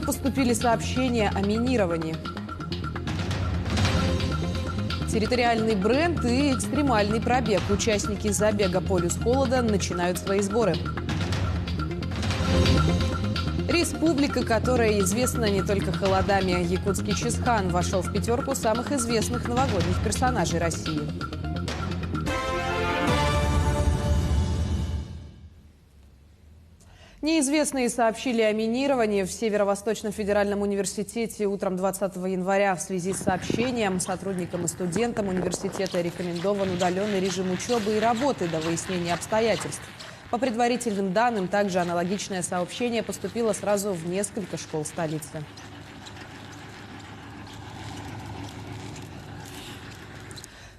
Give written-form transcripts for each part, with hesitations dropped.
Поступили сообщения о минировании. Территориальный бренд и экстремальный пробег. Участники забега «Полюс холода» начинают свои сборы. Республика, которая известна не только холодами. Якутский Чисхан вошел в пятерку самых известных новогодних персонажей России. Неизвестные сообщили о минировании в Северо-Восточном федеральном университете утром 20 января. В связи с сообщением сотрудникам и студентам университета рекомендован удаленный режим учебы и работы до выяснения обстоятельств. По предварительным данным, также аналогичное сообщение поступило сразу в несколько школ столицы.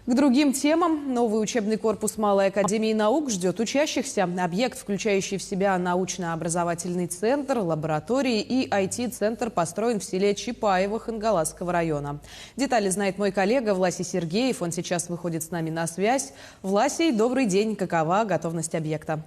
К другим темам. Новый учебный корпус Малой академии наук ждет учащихся. Объект, включающий в себя научно-образовательный центр, лаборатории и IT-центр, построен в селе Чапаево Хангаласского района. Детали знает мой коллега Власий Сергеев. Он сейчас выходит с нами на связь. Власий, добрый день. Какова готовность объекта?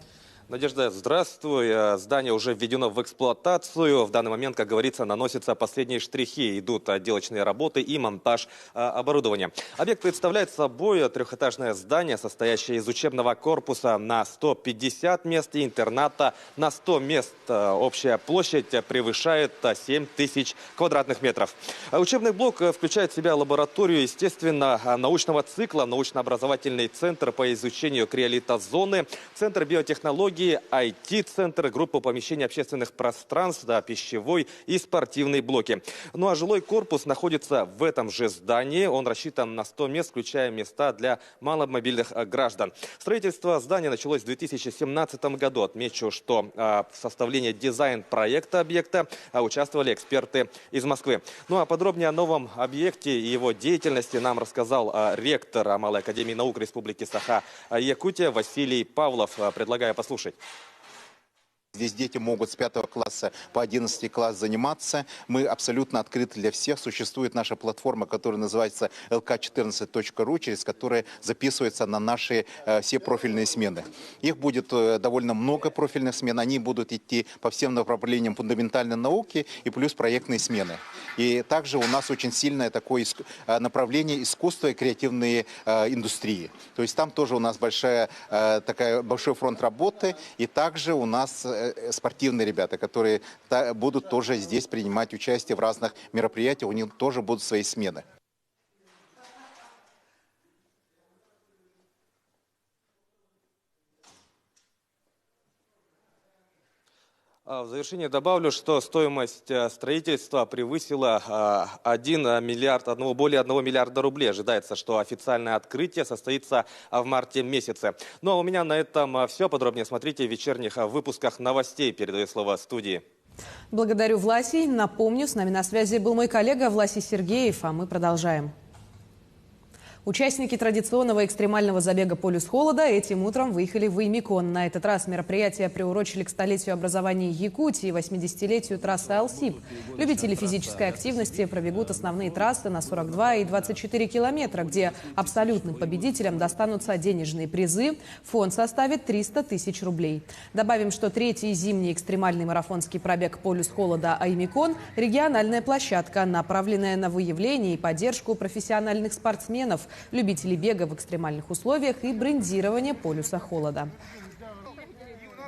Надежда, здравствуй. Здание уже введено в эксплуатацию. В данный момент, как говорится, наносятся последние штрихи. Идут отделочные работы и монтаж оборудования. Объект представляет собой трехэтажное здание, состоящее из учебного корпуса на 150 мест и интерната на 100 мест. Общая площадь превышает 7 тысяч квадратных метров. Учебный блок включает в себя лабораторию, естественно, научного цикла, научно-образовательный центр по изучению криолитозоны, центр биотехнологий, IT-центр, группа помещений общественных пространств, пищевой и спортивные блоки. Ну а жилой корпус находится в этом же здании. Он рассчитан на 100 мест, включая места для маломобильных граждан. Строительство здания началось в 2017 году. Отмечу, что в составлении дизайн-проекта объекта участвовали эксперты из Москвы. Ну а подробнее о новом объекте и его деятельности нам рассказал ректор Малой академии наук Республики Саха-Якутия Василий Павлов. Предлагаю послушать. Здесь дети могут с 5 класса по 11 класс заниматься. Мы абсолютно открыты для всех. Существует наша платформа, которая называется lk14.ru, через которую записываются на наши все профильные смены. Их будет довольно много профильных смен. Они будут идти по всем направлениям фундаментальной науки и плюс проектные смены. И также у нас очень сильное такое направление искусства и креативные индустрии. То есть там тоже у нас большой фронт работы. И также у нас спортивные ребята, которые будут тоже здесь принимать участие в разных мероприятиях, у них тоже будут свои смены. В завершение добавлю, что стоимость строительства превысила более 1 миллиарда рублей. Ожидается, что официальное открытие состоится в марте месяце. Ну а у меня на этом все. Подробнее смотрите в вечерних выпусках новостей. Передаю слово студии. Благодарю, Власий. Напомню, с нами на связи был мой коллега Власий Сергеев, а мы продолжаем. Участники традиционного экстремального забега «Полюс холода» этим утром выехали в Аймикон. На этот раз мероприятие приурочили к столетию образования Якутии и 80-летию трассы Алсиб. Любители физической активности пробегут основные трассы на 42 и 24 километра, где абсолютным победителям достанутся денежные призы. Фонд составит 300 тысяч рублей. Добавим, что третий зимний экстремальный марафонский пробег «Полюс холода» Аймикон – региональная площадка, направленная на выявление и поддержку профессиональных спортсменов, любителей бега в экстремальных условиях и брендирования полюса холода.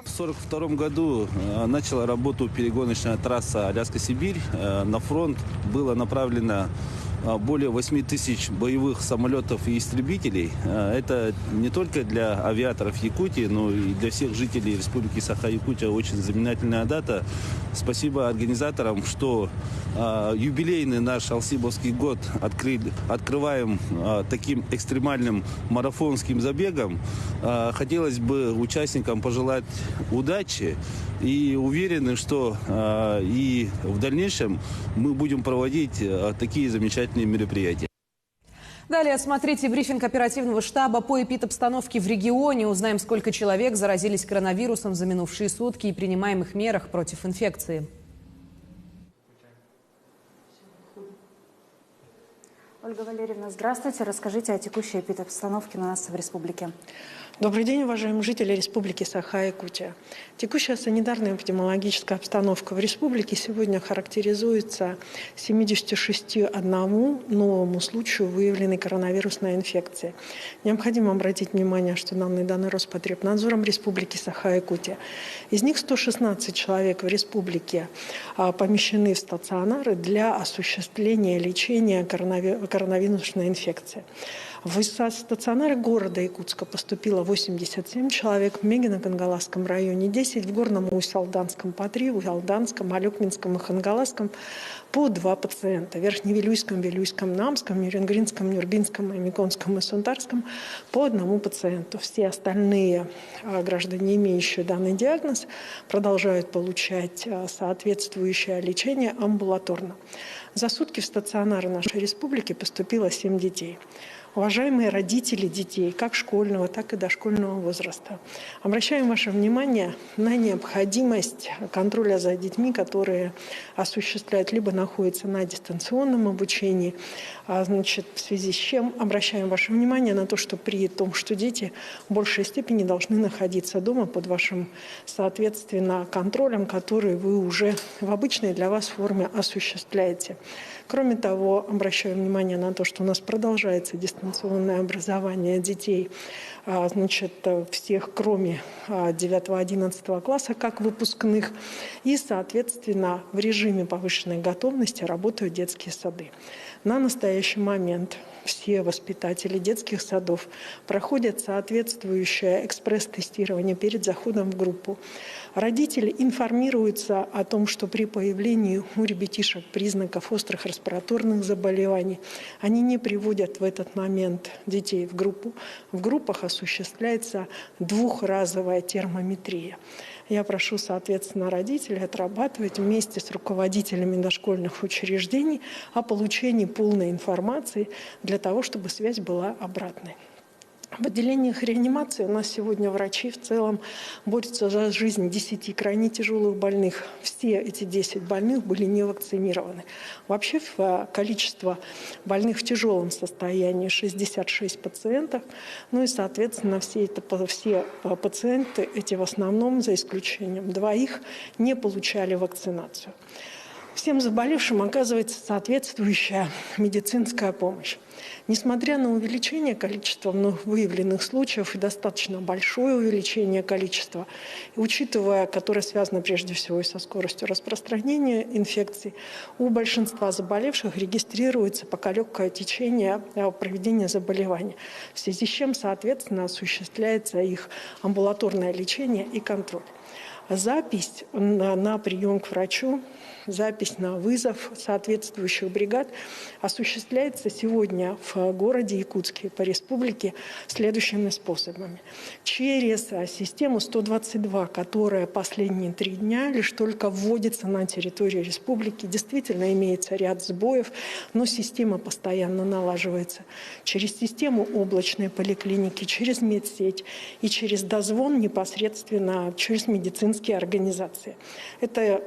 В 1942 году начала работу перегоночная трасса Аляска-Сибирь. На фронт было направлено более 8 тысяч боевых самолетов и истребителей. Это не только для авиаторов Якутии, но и для всех жителей Республики Саха-Якутия очень знаменательная дата. Спасибо организаторам, что юбилейный наш Алсибовский год открываем таким экстремальным марафонским забегом. Хотелось бы участникам пожелать удачи и уверены, что и в дальнейшем мы будем проводить такие замечательные мероприятия. Далее смотрите брифинг оперативного штаба по эпидобстановке в регионе. Узнаем, сколько человек заразились коронавирусом за минувшие сутки и принимаемых мерах против инфекции. Ольга Валерьевна, здравствуйте. Расскажите о текущей эпидобстановке у нас в республике. Добрый день, уважаемые жители Республики Саха-Якутия. Текущая санитарная эпидемиологическая обстановка в республике сегодня характеризуется 76 новому случаю выявленной коронавирусной инфекции. Необходимо обратить внимание, что данные Роспотребнадзором Республики Саха-Якутия. Из них 116 человек в республике помещены в стационары для осуществления лечения коронавирусной инфекции. В стационары города Якутска поступило 87 человек, в Мегино-Кангаласском районе 10, в Горном Усть-Алданском по 3, в Алданском, Алёкминском и Хангаласском по 2 пациента, в Верхневилюйском, Вилюйском, Намском, Нюрингринском, Нюрбинском, Миконском и Сунтарском по 1 пациенту. Все остальные граждане, имеющие данный диагноз, продолжают получать соответствующее лечение амбулаторно. За сутки в стационары нашей республики поступило 7 детей. Уважаемые родители детей, как школьного, так и дошкольного возраста, обращаем ваше внимание на необходимость контроля за детьми, которые осуществляют либо находятся на дистанционном обучении. В связи с чем обращаем ваше внимание на то, что при том, что дети в большей степени должны находиться дома под вашим, соответственно, контролем, который вы уже в обычной для вас форме осуществляете. Кроме того, обращаю внимание на то, что у нас продолжается дистанционное образование детей, всех, кроме 9-11 класса, как выпускных. И, соответственно, в режиме повышенной готовности работают детские сады. На настоящий момент все воспитатели детских садов проходят соответствующее экспресс-тестирование перед заходом в группу. Родители информируются о том, что при появлении у ребятишек признаков острых респираторных заболеваний они не приводят в этот момент детей в группу. В группах осуществляется двухразовая термометрия. Я прошу, соответственно, родителей отрабатывать вместе с руководителями дошкольных учреждений о получении полной информации для того, чтобы связь была обратной. В отделениях реанимации у нас сегодня врачи в целом борются за жизнь 10 крайне тяжелых больных. Все эти 10 больных были не вакцинированы. Вообще количество больных в тяжелом состоянии 66 пациентов. Ну и, соответственно, все пациенты эти в основном, за исключением 2, не получали вакцинацию. Всем заболевшим оказывается соответствующая медицинская помощь. Несмотря на увеличение количества выявленных случаев и достаточно большое увеличение количества, учитывая, которое связано прежде всего и со скоростью распространения инфекций, у большинства заболевших регистрируется пока легкое течение проведения заболевания, в связи с чем, соответственно, осуществляется их амбулаторное лечение и контроль. Запись на прием к врачу, запись на вызов соответствующих бригад осуществляется сегодня в городе Якутске по республике следующими способами. Через систему 122, которая последние 3 дня лишь только вводится на территорию республики, действительно имеется ряд сбоев, но система постоянно налаживается. Через систему облачной поликлиники, через медсеть и через дозвон непосредственно через медицинские организации. Это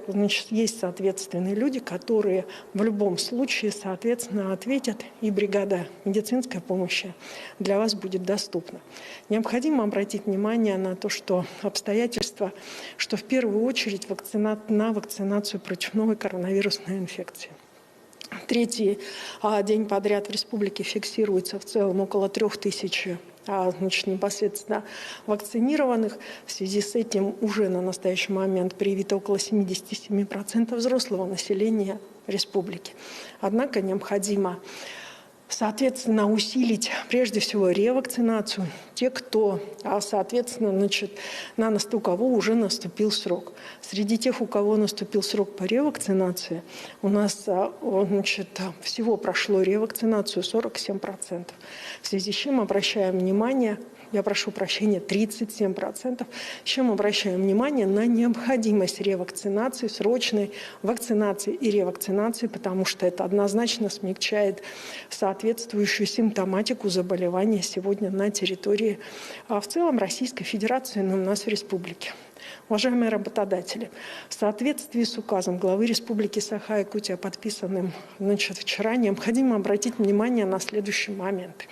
есть соответственные люди, которые в любом случае, соответственно, ответят, и бригада медицинской помощи для вас будет доступна. Необходимо обратить внимание на то, что обстоятельства, что в первую очередь на вакцинацию против новой коронавирусной инфекции. 3-й день подряд в республике фиксируется в целом около 3000 непосредственно вакцинированных. В связи с этим уже на настоящий момент привито около 77% взрослого населения республики. Однако необходимо, соответственно, усилить прежде всего ревакцинацию. Те, кто, соответственно, у кого уже наступил срок. Среди тех, у кого наступил срок по ревакцинации, у нас всего прошло ревакцинацию 47%. В связи с чем обращаем внимание, я прошу прощения, 37%, с чем обращаем внимание на необходимость ревакцинации, срочной вакцинации и ревакцинации, потому что это однозначно смягчает соответствующую симптоматику заболевания сегодня на территории в целом Российской Федерации, но у нас в республике. Уважаемые работодатели, в соответствии с указом главы Республики Саха-Якутия, подписанным вчера, необходимо обратить внимание на следующие моменты.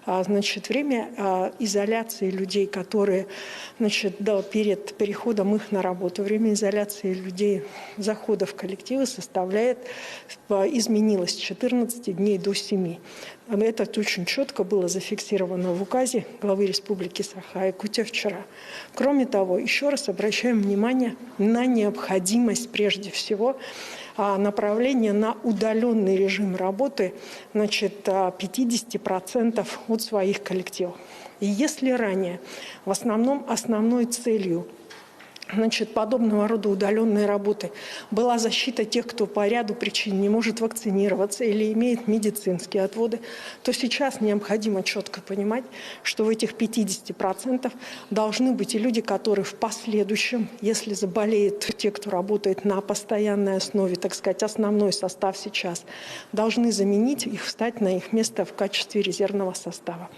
время изоляции людей, которые перед переходом их на работу, время изоляции людей, захода в коллективы изменилось с 14 дней до 7. Это очень четко было зафиксировано в указе главы Республики Саха-Якутия вчера. Кроме того, еще раз обращаем внимание на необходимость, прежде всего, направления на удаленный режим работы 50% от своих коллективов. И если ранее в основном основной целью подобного рода удаленной работы была защита тех, кто по ряду причин не может вакцинироваться или имеет медицинские отводы, то сейчас необходимо четко понимать, что в этих 50% должны быть и люди, которые в последующем, если заболеют те, кто работает на постоянной основе, так сказать, основной состав сейчас, должны заменить их, встать на их место в качестве резервного состава.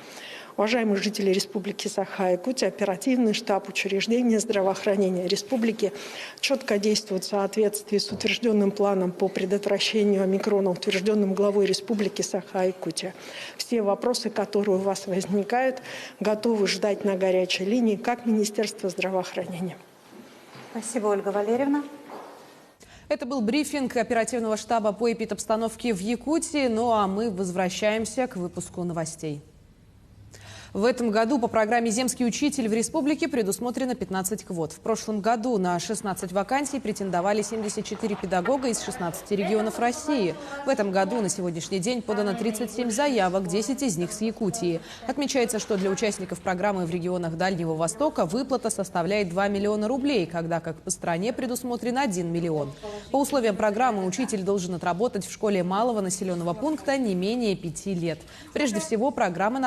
Уважаемые жители Республики Саха-Якутия, оперативный штаб учреждения здравоохранения Республики четко действует в соответствии с утвержденным планом по предотвращению омикрона, утвержденным главой Республики Саха-Якутия. Все вопросы, которые у вас возникают, готовы ждать на горячей линии, как Министерство здравоохранения. Спасибо, Ольга Валерьевна. Это был брифинг оперативного штаба по эпидобстановке в Якутии. Ну а мы возвращаемся к выпуску новостей. В этом году по программе «Земский учитель» в республике предусмотрено 15 квот. В прошлом году на 16 вакансий претендовали 74 педагога из 16 регионов России. В этом году на сегодняшний день подано 37 заявок, 10 из них с Якутии. Отмечается, что для участников программы в регионах Дальнего Востока выплата составляет 2 миллиона рублей, когда как по стране предусмотрен 1 миллион. По условиям программы учитель должен отработать в школе малого населенного пункта не менее 5 лет. Прежде всего, программа